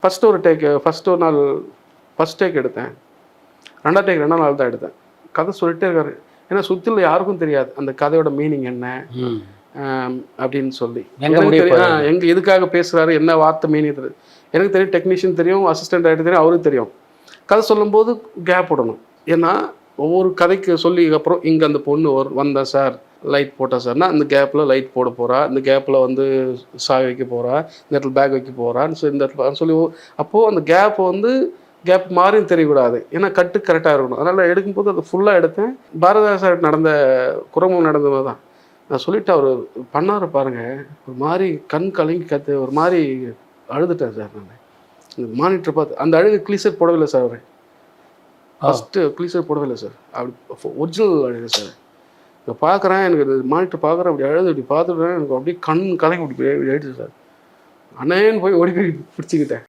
First ஒரு take first ஒரு நாள் ஃபஸ்ட் டேக் எடுத்தேன். 2வது டேக் 2ஆம் நாள் தான் எடுத்தேன். கதை சொல்லிட்டே இருக்காரு. ஏன்னா சுற்றில யாருக்கும் தெரியாது அந்த கதையோட மீனிங் என்ன அப்படின்னு சொல்லி. எனக்கு தெரியும் எங்கே எதுக்காக பேசுகிறாரு, என்ன வார்த்தை மீனிங் தெரியுது. எனக்கு தெரியும், டெக்னீஷியன் தெரியும், அசிஸ்டன்ட் டைரக்டர் தெரியும், அவருக்கு தெரியும். கதை சொல்லும்போது கேப் விடணும். ஏன்னா ஒவ்வொரு கதைக்கு சொல்லி அப்புறம் இங்கே அந்த பொண்ணு வந்தா சார், லைட் போட்டா சார்னா இந்த கேப்பில் லைட் போட போகிறா, இந்த கேப்பில் வந்து சாவி வைக்க போகிறா, இந்த இடத்துல பேக் வைக்க போகிறான்னு சொல்லி இந்த இடத்துல சொல்லி அப்போது அந்த கேப் வந்து கேப் மாறின்னு தெரியக்கூடாது. ஏன்னா கட்டு கரெக்டாக இருக்கணும். அதனால் எடுக்கும்போது அது ஃபுல்லாக எடுத்தேன். பாரதிதாசன் நடந்த குரமும் நடந்தது தான். நான் சொல்லிவிட்டு அவர் பண்ணார பாருங்கள், ஒரு மாதிரி கண் கலங்கி ஒரு மாதிரி அழுதுட்டேன் சார். நான் மானிட்டர் பார்த்து அந்த அழுகு கிளீசர் போடவில்லை சார். அவர் ஃபஸ்ட்டு கிளீசர் போடவில்லை சார். அப்படி ஒரிஜினல் அழுகு சார். இப்போ பார்க்குறேன், எனக்கு மானிட்டர் பார்க்குறேன், அப்படி அழுது இப்படி பார்த்துட்டேன். எனக்கு அப்படியே கண் கலங்கி இப்படி ஆயிடுச்சு சார். அண்ணேன்னு போய் ஓடி போய் பிடிச்சிக்கிட்டேன்.